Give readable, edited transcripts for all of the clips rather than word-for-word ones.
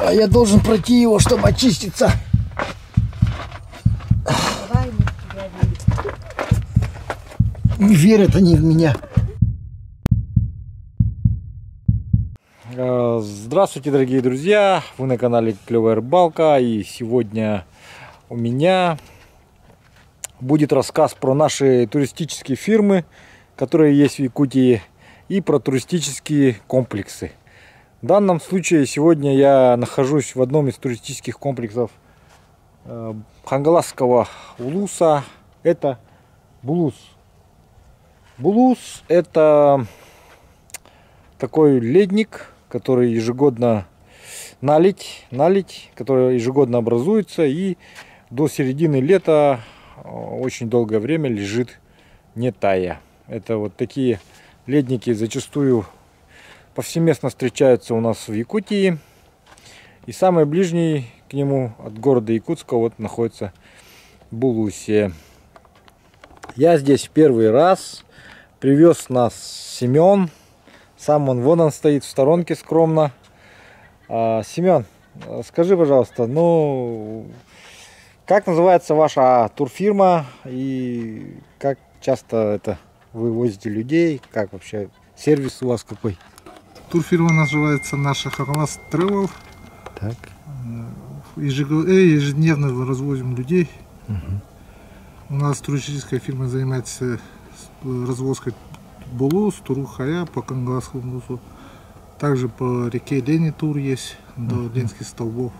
А я должен пройти его, чтобы очиститься. Не верят они в меня. Здравствуйте, дорогие друзья! Вы на канале Клевая Рыбалка. И сегодня у меня будет рассказ про наши туристические фирмы, которые есть в Якутии, и про туристические комплексы. В данном случае сегодня я нахожусь в одном из туристических комплексов Хангаласского улуса. Это Булус. Булус — это такой ледник, который ежегодно налить, который ежегодно образуется и до середины лета очень долгое время лежит не тая. Это вот такие ледники зачастую повсеместно встречаются у нас в Якутии. И самый ближний к нему от города Якутска вот находится в Булусе. Я здесь в первый раз. Привез нас Семен. Сам он, вон он стоит в сторонке скромно. Семен, скажи, пожалуйста, ну, как называется ваша турфирма и как часто это вы возите людей? Как вообще сервис у вас какой? Турфирма называется наша Хангалас Travel. Так. Ежедневно развозим людей. Угу. У нас туристическая фирма занимается развозкой Булус, Турухая по Хангаласскому улусу. Также по реке Лени тур есть до Ленских столбов.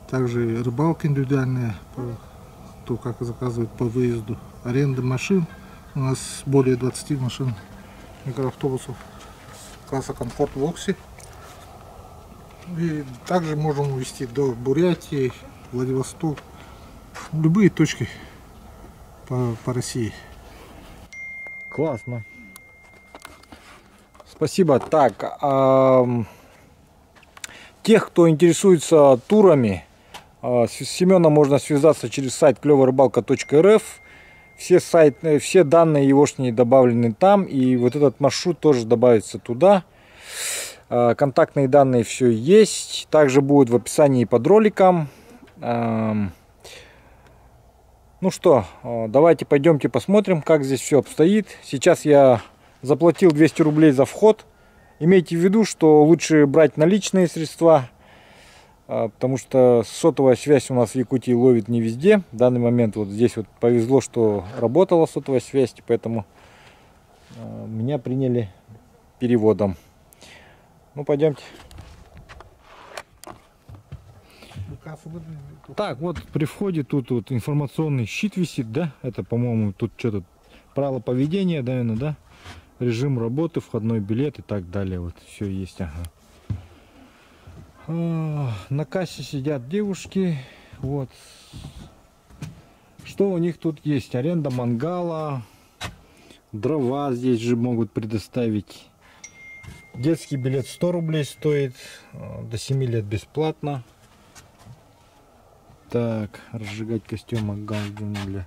Также рыбалка индивидуальная, кто как заказывает по выезду. Аренда машин. У нас более 20 машин, микроавтобусов класса комфорт в Окси. И также можем увезти до Бурятии, Владивосток, любые точки по России. Классно. Спасибо. Так, тех, кто интересуется турами, с Семеном можно связаться через сайт клеворыбалка.рф. Все данные егошние добавлены там, и вот этот маршрут тоже добавится туда. Контактные данные все есть. Также будут в описании под роликом. Ну что, давайте пойдемте посмотрим, как здесь все обстоит. Сейчас я заплатил 200 рублей за вход. Имейте в виду, что лучше брать наличные средства, потому что сотовая связь у нас в Якутии ловит не везде. В данный момент вот здесь вот повезло, что работала сотовая связь, поэтому меня приняли переводом. Ну, пойдемте. Так, вот при входе тут вот информационный щит висит, да? Это, по-моему, тут что-то правила поведения, наверное, да? Режим работы, входной билет и так далее. Вот все есть, ага. На кассе сидят девушки. Вот. Что у них тут есть? Аренда мангала. Дрова здесь же могут предоставить. Детский билет 100 рублей стоит. До 7 лет бесплатно. Так, разжигать костюм мангал для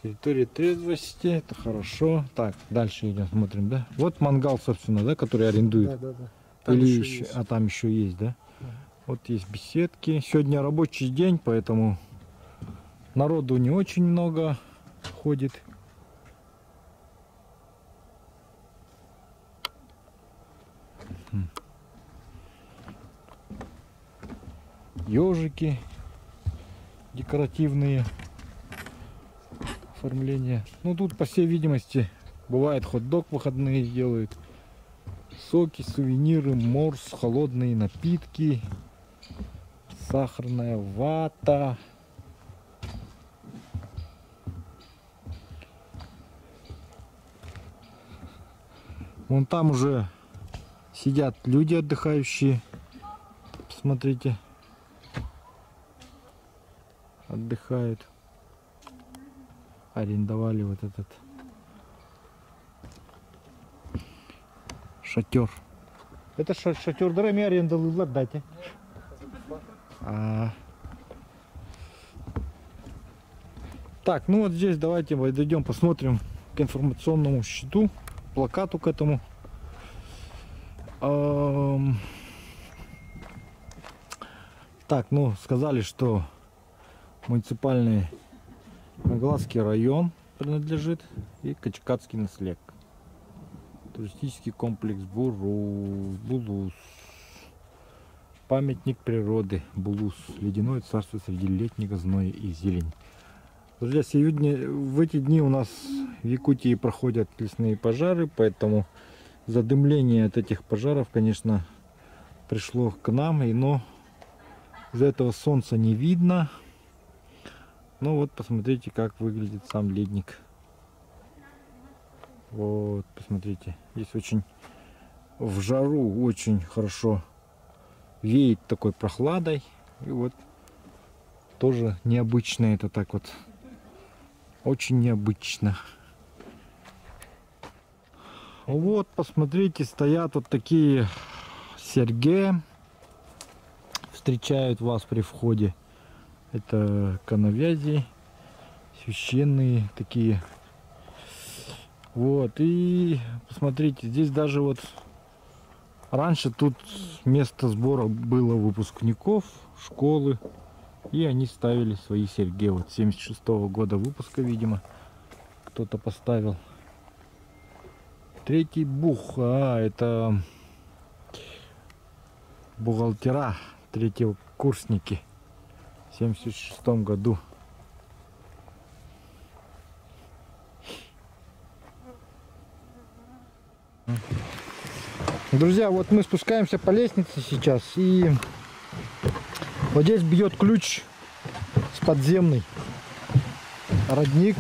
территории трезвости. Это хорошо. Так, дальше идем, смотрим, да? Вот мангал, собственно, да, который арендуют. Да. Там или еще еще, есть. а там еще есть, да? Вот есть беседки. Сегодня рабочий день, поэтому народу не очень много ходит. Ежики декоративные оформления. Ну тут, по всей видимости, бывает хот-дог выходные делают. Соки, сувениры, морс, холодные напитки, сахарная вата. Вон там уже сидят люди отдыхающие. Посмотрите. Отдыхают. Арендовали вот этот шатер. Это шатер дорами арендовал дайте. Так, ну вот здесь давайте дойдем, посмотрим к информационному щиту, плакату к этому. Так, ну, сказали, что муниципальный Кангаласский район принадлежит и Качкатский наследник. Туристический комплекс Булус. Памятник природы Булус. Ледяное царство среди летнего зноя и зелень. Друзья, сегодня, в эти дни у нас в Якутии проходят лесные пожары, поэтому задымление от этих пожаров, конечно, пришло к нам, но из-за этого солнца не видно. Ну вот, посмотрите, как выглядит сам ледник. Вот, посмотрите, здесь очень в жару очень хорошо веет такой прохладой. И вот тоже необычно это так вот. Очень необычно. Вот, посмотрите, стоят вот такие серьги. Встречают вас при входе. Это коновязи. Священные такие. Вот, и посмотрите, здесь даже вот раньше тут место сбора было выпускников школы. И они ставили свои серьги. Вот 76-го года выпуска, видимо, кто-то поставил. Третий бух. Это бухгалтера, третьекурсники в 76-м году. Друзья, вот мы спускаемся по лестнице сейчас, и вот здесь бьет ключ с подземный родник.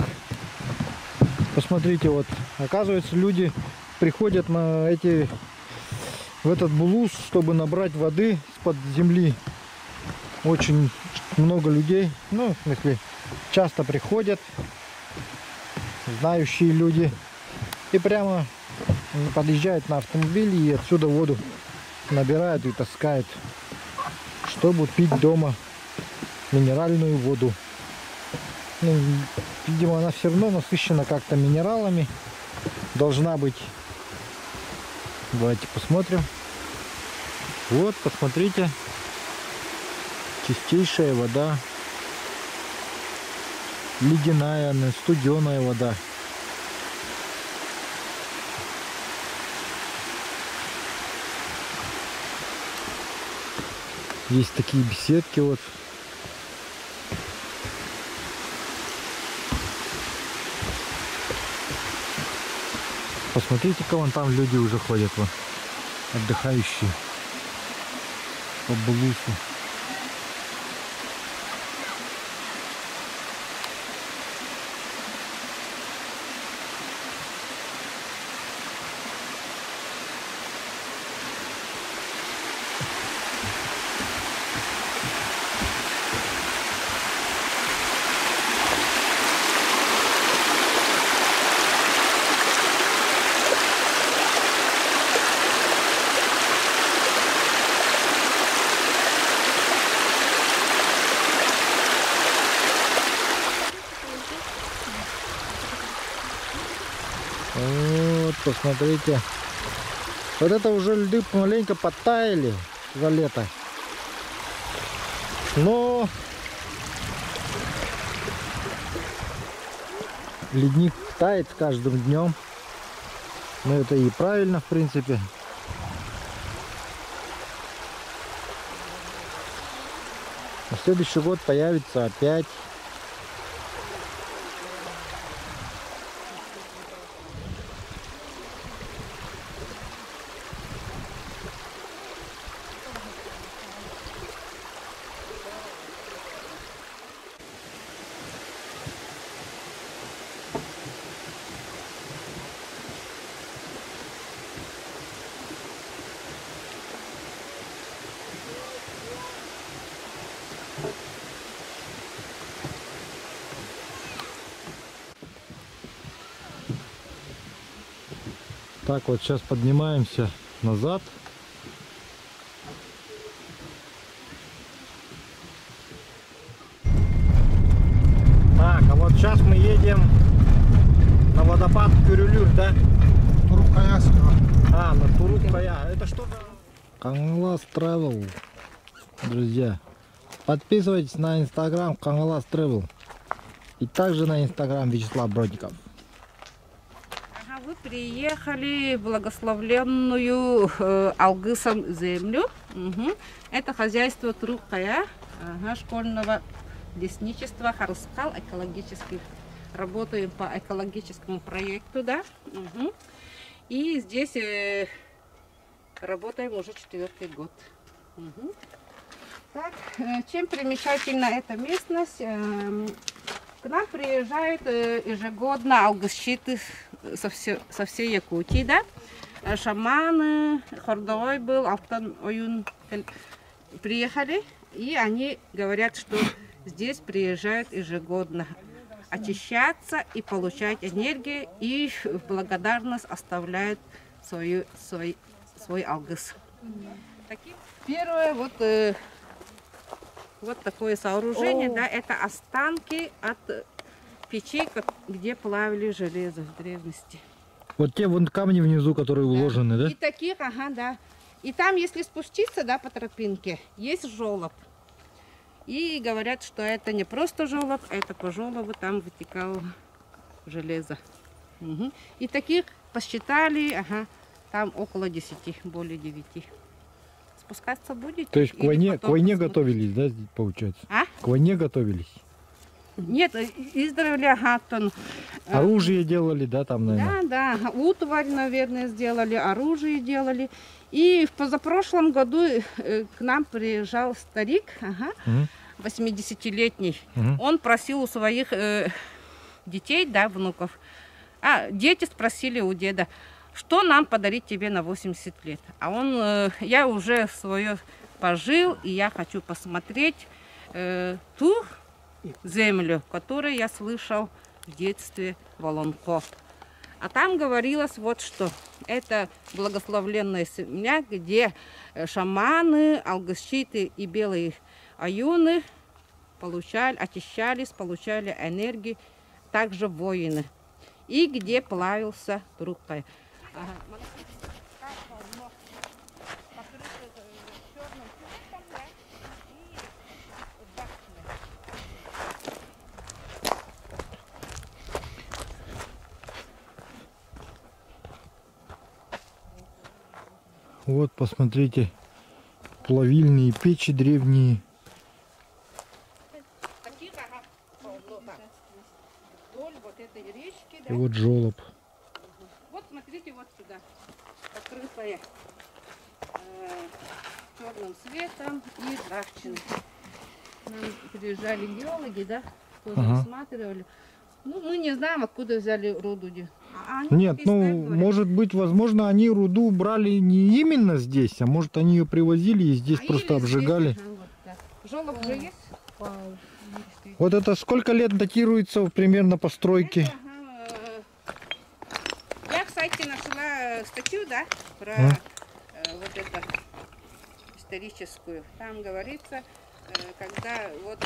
Посмотрите, вот оказывается, люди приходят в этот Булус, чтобы набрать воды из-под земли. Очень много людей, ну, в смысле, часто приходят знающие люди и прямо подъезжают на автомобиле и отсюда воду набирают и таскают, чтобы пить дома минеральную воду. Ну, видимо, она все равно насыщена как-то минералами. Должна быть. Давайте посмотрим. Вот, посмотрите. Чистейшая вода. Ледяная, студеная вода. Есть такие беседки вот. Посмотрите-ка, вон там люди уже ходят, вот, отдыхающие по Булусу. Вот, посмотрите. Вот это уже льды маленько подтаяли за лето. Но ледник тает с каждым днем. Но это и правильно, в принципе. На следующий год появится опять. Так, вот сейчас поднимаемся назад. Так, а вот сейчас мы едем на водопад Кюрюлюр, да? Турукаяского. А, на Турукая. Это что? Кангалас Travel, друзья. Подписывайтесь на инстаграм Кангалас Travel. И также на инстаграм Вячеслав Бродников. Ага, вы приехали в благословленную Алгысом землю. Угу. Это хозяйство Турухая, школьного лесничества Харускал, экологических. Работаем по экологическому проекту, да. Угу. И здесь работаем уже 4-й год. Угу. Так, чем примечательна эта местность? К нам приезжают ежегодно алгысчиты со всей Якутии, да? Шаманы, Хордовой был, Алтан Оюн приехали, и они говорят, что здесь приезжают ежегодно очищаться и получать энергию, и в благодарность оставляют свой алгыс. Первое вот такое сооружение, да, это останки от печей, где плавили железо в древности. Вот те вон камни внизу, которые уложены, да? И таких, ага, да. И там, если спуститься, да, по тропинке, есть желоб. И говорят, что это не просто желоб, это по желобу там вытекало железо. Угу. И таких посчитали, ага, там около 10, более 9. Спускаться будете? То есть к войне готовились, да, получается? А? К войне готовились? Нет, издревле, ага, оружие делали, да, там, наверное? Да, утварь, наверное, сделали, оружие делали. И в позапрошлом году к нам приезжал старик, ага, 80-летний. Он просил у своих детей, да, внуков. Дети спросили у деда, что нам подарить тебе на 80 лет? А он, я уже свое пожил, и я хочу посмотреть ту землю, которую я слышал в детстве Волонко. А там говорилось вот что. Это благословленная земля, где шаманы, алгысчиты и белые аюны очищались, получали энергию, также воины. И где плавился Турухай. Вот, посмотрите, плавильные печи древние. И вот желоб. Вот смотрите вот сюда, покрытая черным светом и ржавчиной. Нам приезжали геологи, да, тоже осматривали. Ну, мы не знаем, откуда взяли руду. Нет, ну, может быть, возможно, они руду брали не именно здесь, а может, они ее привозили и здесь просто обжигали. Здесь, вот так. Желоб уже есть? Вот это сколько лет датируется примерно постройки? Я, кстати, нашла статью, да, про вот это историческую. Там говорится, когда вот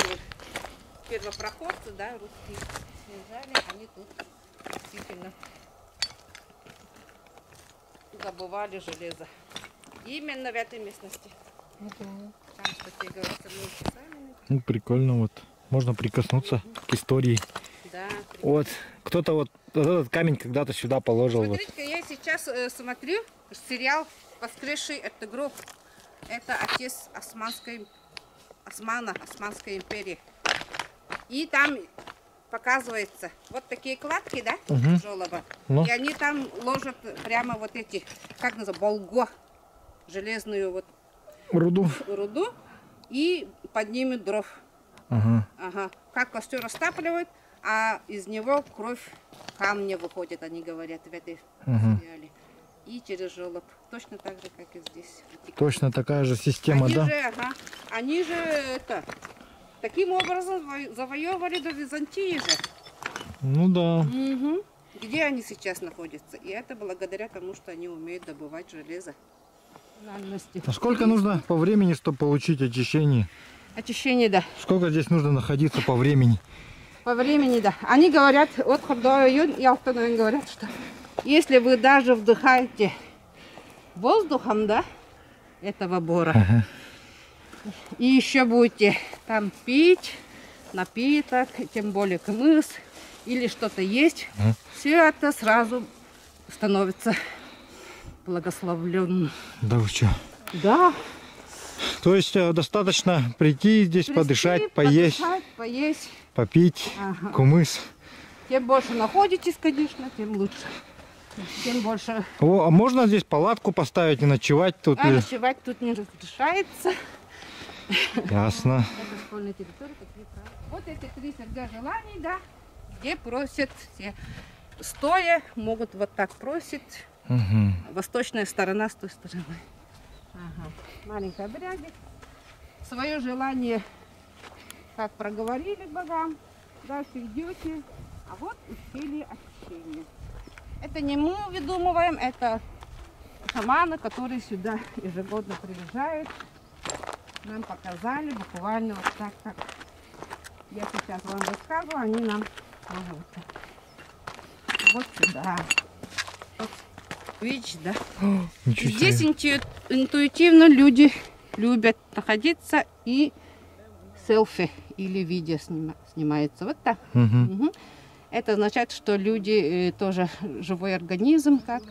первопроходцы, да, русские съезжали, они тут действительно добывали железо. Именно в этой местности. Там статья говорится, мы сами. Ну, прикольно, вот. Можно прикоснуться к истории. Да. Вот. Кто-то вот этот камень когда-то сюда положил. Смотрите, вот. Я сейчас смотрю сериал «Воскресший это гроб». Это отец Османской империи. И там показывается вот такие кладки, да, желоба. Ну. И они там ложат прямо вот эти, как называется, болго, железную вот руду и поднимут дров. Ага. Как костер растапливают, а из него кровь камня выходит, они говорят в этой сериале. И через желоб. Точно так же, как и здесь. Точно такая же система, они да? Они же таким образом завоевывали до Византии же. Ну да. Угу. Где они сейчас находятся? И это благодаря тому, что они умеют добывать железо. А сколько нужно по времени, чтобы получить очищение? Очищение, да. Сколько здесь нужно находиться по времени? По времени, да. Они говорят, вот Хордовой и Алтан говорят, что если вы даже вдыхаете воздухом, да, этого бора, И еще будете там пить, напиток, тем более кмыс или что-то есть. Все это сразу становится благословленным. Да вы что? Да. То есть достаточно прийти здесь, подышать, поесть, поесть. попить, Ага. кумыс. Чем больше находитесь, конечно, тем лучше. Тем больше. О, а можно здесь палатку поставить и ночевать тут? А ночевать тут не разрешается. Ясно. Это школьная территория. Такие правила. Вот эти 3 сердца желаний, да, где просят все. Стоя могут вот так просить. Угу. Восточная сторона с той стороны. Ага. Маленький обрядик. Свое желание, как проговорили богам, дальше идете. А вот ущелье очищения. Это не мы выдумываем, это шаманы, которые сюда ежегодно приезжают. Нам показали буквально вот так, как я сейчас вам рассказываю, они нам помогут. Вот сюда. Вот. Видите, да? Ничего Здесь себе. интуитивно люди любят находиться и селфи или видео снимается. Вот так. Угу. Мгм. Это означает, что люди тоже живой организм, как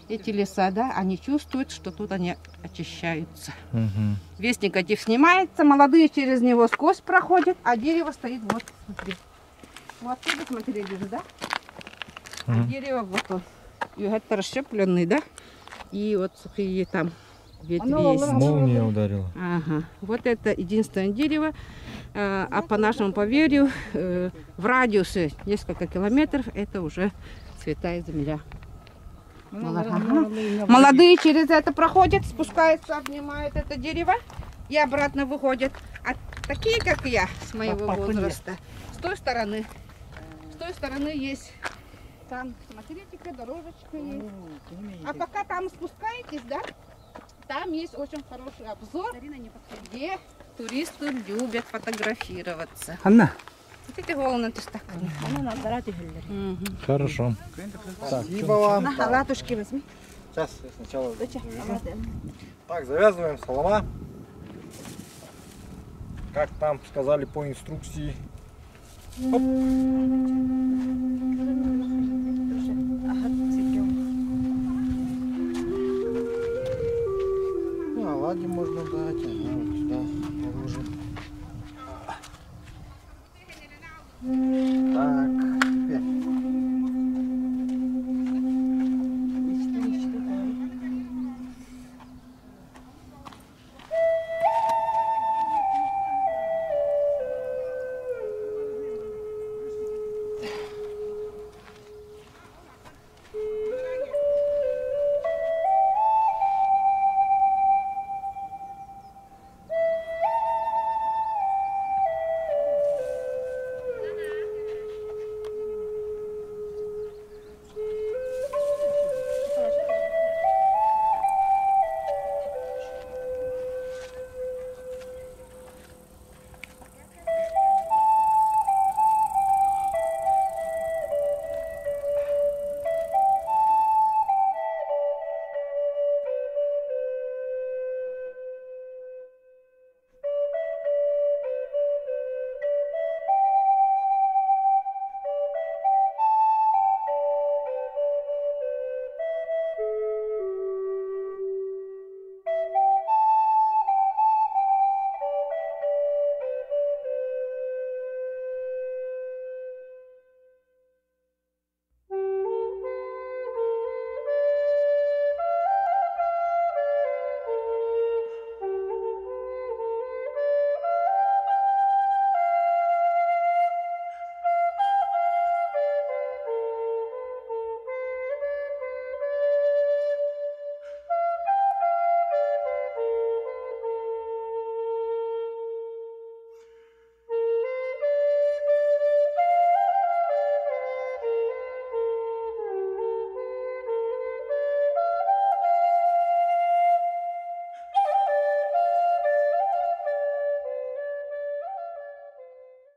эти леса, да, они чувствуют, что тут они очищаются. Угу. Весь негатив снимается, молодые через него сквозь проходят, а дерево стоит вот, смотри. Вот отсюда смотрели же, да? А дерево вот он. И это расщепленный, да? И вот сухие там ветви есть. Молния ударила. Ага. Вот это единственное дерево. А по нашему поверью, в радиусе несколько километров это уже святая земля. Молодые через это проходят, спускаются, обнимают это дерево и обратно выходят. А такие, как я, с моего возраста, с той стороны есть. Там, смотрите-ка, дорожечка есть. А пока там спускаетесь, да, там есть очень хороший обзор, где туристы любят фотографироваться. Анна. Видите, голову так. Хорошо. Спасибо вам. На халатушки возьми. Сейчас я сначала. Так, завязываем солома. Как нам сказали по инструкции. Оп. Ну, оладьи можно дать. Вот сюда положим. Так, теперь.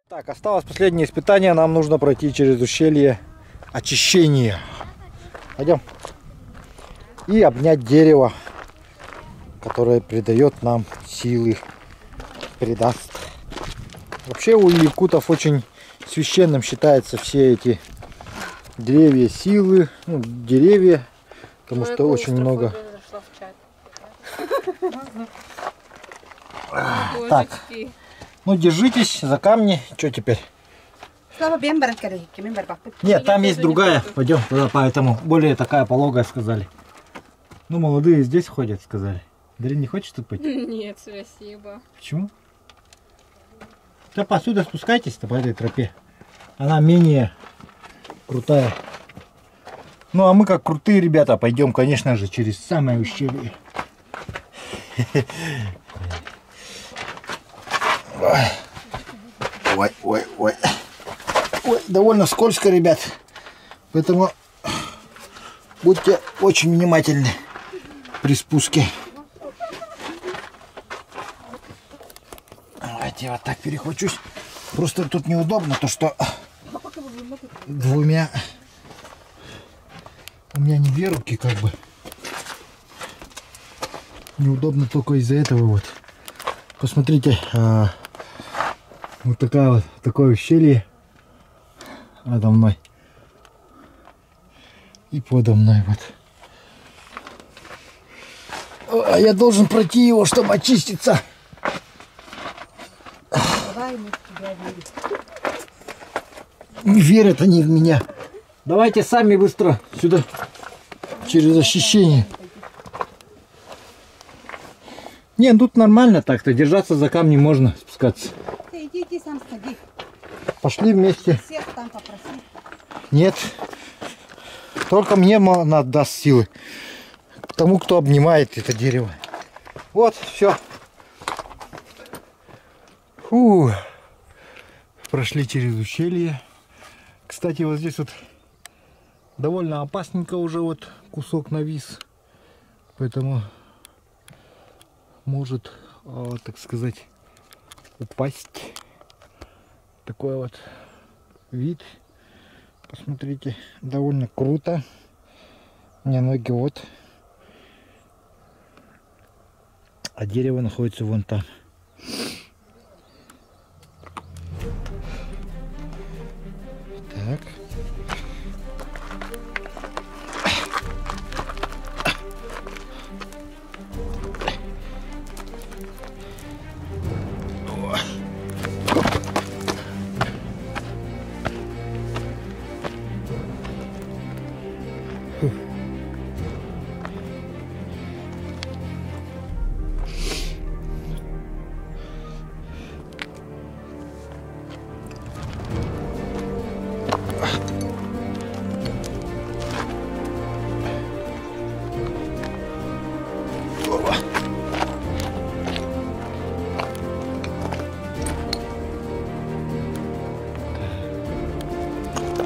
Так, осталось последнее испытание. Нам нужно пройти через ущелье очищения. Пойдем. И обнять дерево, которое придает нам силы передаст. Вообще у якутов очень священным считаются все эти деревья силы, ну, деревья, потому что очень много. Так, ну держитесь за камни. Что теперь? Нет, там есть другая. Пойдем туда, поэтому более такая пологая, сказали. Ну, молодые здесь ходят, сказали. Дарин, не хочешь тут пойти? Нет, спасибо. Почему? Да посюда спускайтесь-то по этой тропе. Она менее крутая. Ну, а мы как крутые ребята пойдем, конечно же, через самое ущелье. Ой, ой, ой. Ой, довольно скользко, ребят. Поэтому будьте очень внимательны при спуске. Давайте я вот так перехвачусь. Просто тут неудобно, то что двумя у меня не две руки, как бы. Неудобно только из-за этого вот. Посмотрите, вот такое ущелье надо мной и подо мной вот. А я должен пройти его, чтобы очиститься. Не верят они в меня. Давайте сами быстро сюда, через ощущение. Не, тут нормально так-то, держаться за камни можно, спускаться. Ты иди сам сходи. Пошли вместе. Всех там попроси. Нет, только мне надо даст силы. К тому, кто обнимает это дерево. Вот, все. Фу. Прошли через ущелье. Кстати, вот здесь вот довольно опасненько уже вот кусок навис. Поэтому может, так сказать, упасть. Такой вот вид. Посмотрите, довольно круто. У меня ноги вот. А дерево находится вон там. Так.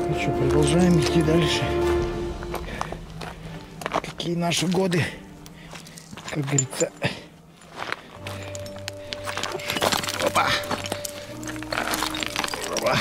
Ну что, продолжаем идти дальше. Какие наши годы, как говорится. Опа. Опа.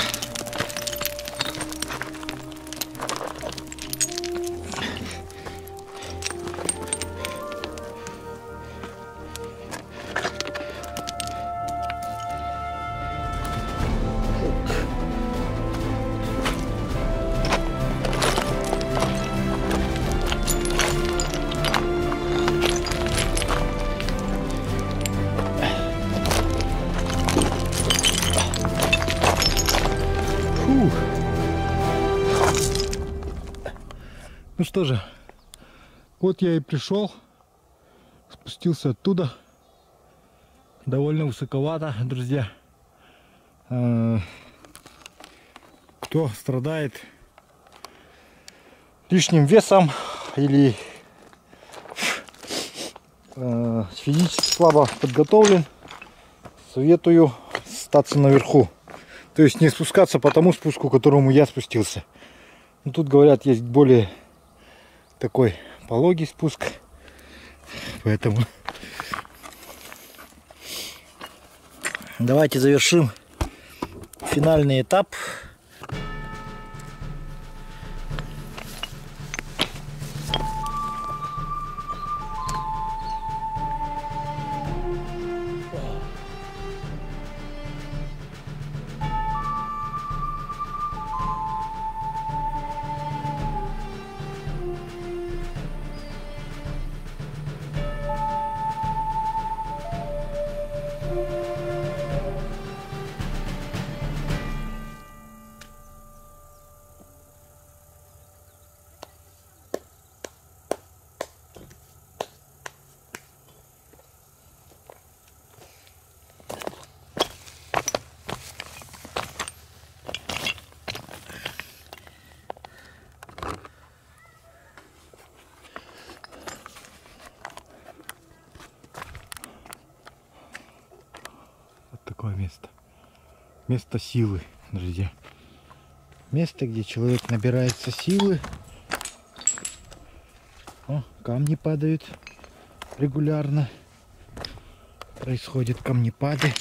Ну что же, вот я и пришел, спустился оттуда, довольно высоковато, друзья. Кто страдает лишним весом или физически слабо подготовлен, советую остаться наверху. То есть не спускаться по тому спуску, которому я спустился. Но тут, говорят, есть более такой пологий спуск, поэтому давайте завершим финальный этап. такое место. Место силы, друзья. Место, где человек набирается силы. О, камни падают регулярно. Происходят камнепады.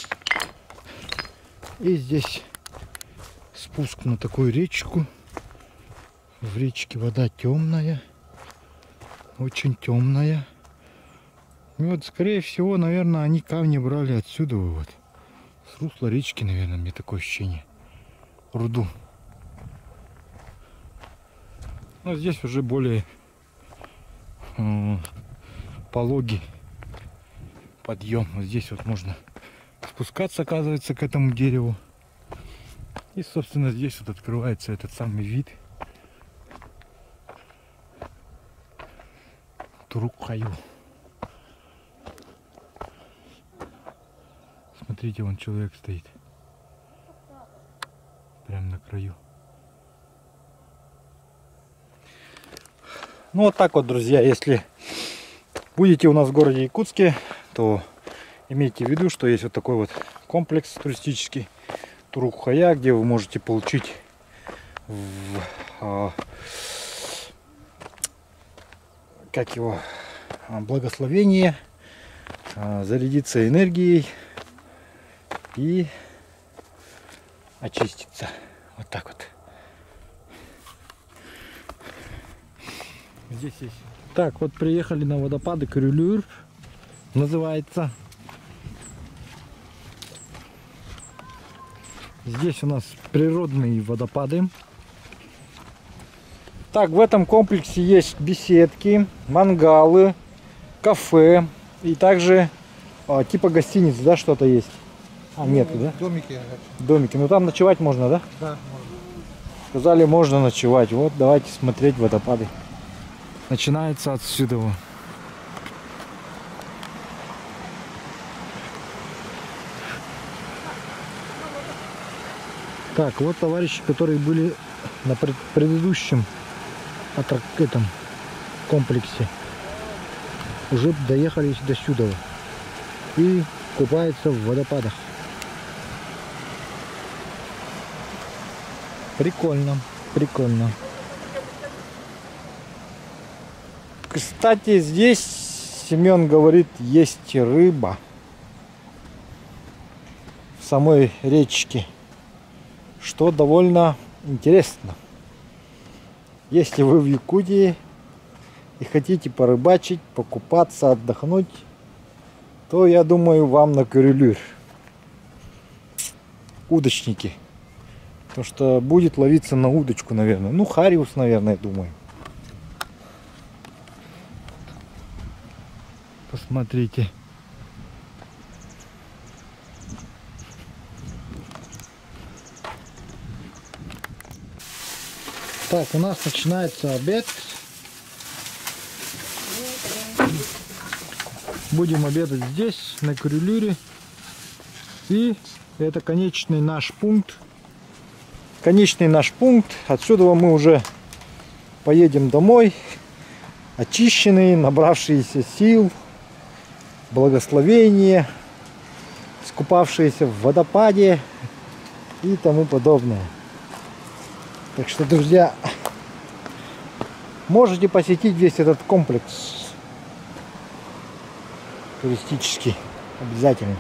И здесь спуск на такую речку. В речке вода темная. Очень темная. И вот, скорее всего, наверное, они камни брали отсюда. Вот. С русла речки, наверное, мне такое ощущение. Руду. Но здесь уже более пологий подъем. Вот здесь вот можно спускаться, оказывается, к этому дереву. И, собственно, здесь вот открывается этот самый вид. Турукхаю. Смотрите, вон человек стоит. Прям на краю. Ну вот так вот, друзья, если будете у нас в городе Якутске, то имейте в виду, что есть вот такой вот комплекс туристический Турукхая, где вы можете получить благословение, зарядиться энергией и очиститься. Вот так вот. Здесь есть. Так, вот приехали на водопады Кюрюлюр, называется. Здесь у нас природные водопады. Так, в этом комплексе есть беседки, мангалы, кафе и также типа гостиниц, да, что-то есть. Нету, да? Домики. Домики. Ну там ночевать можно, да? Да, можно. Сказали, можно ночевать. Вот, давайте смотреть водопады. Начинается отсюда. Так, вот товарищи, которые были на предыдущем этом комплексе, уже доехали до сюда и купаются в водопадах. Прикольно, прикольно. Кстати, здесь, Семен говорит, есть рыба в самой речке, что довольно интересно. Если вы в Якутии и хотите порыбачить, покупаться, отдохнуть, то я думаю, вам на Кюрюлюр. Удочники. Потому что будет ловиться на удочку, наверное. Ну, хариус, наверное, я думаю. Посмотрите. Так, у нас начинается обед. Будем обедать здесь, на Кюрюлюре. И это конечный наш пункт. Конечный наш пункт. Отсюда мы уже поедем домой. Очищенные, набравшиеся сил, благословения, искупавшиеся в водопаде и тому подобное. Так что, друзья, можете посетить весь этот комплекс туристический обязательно.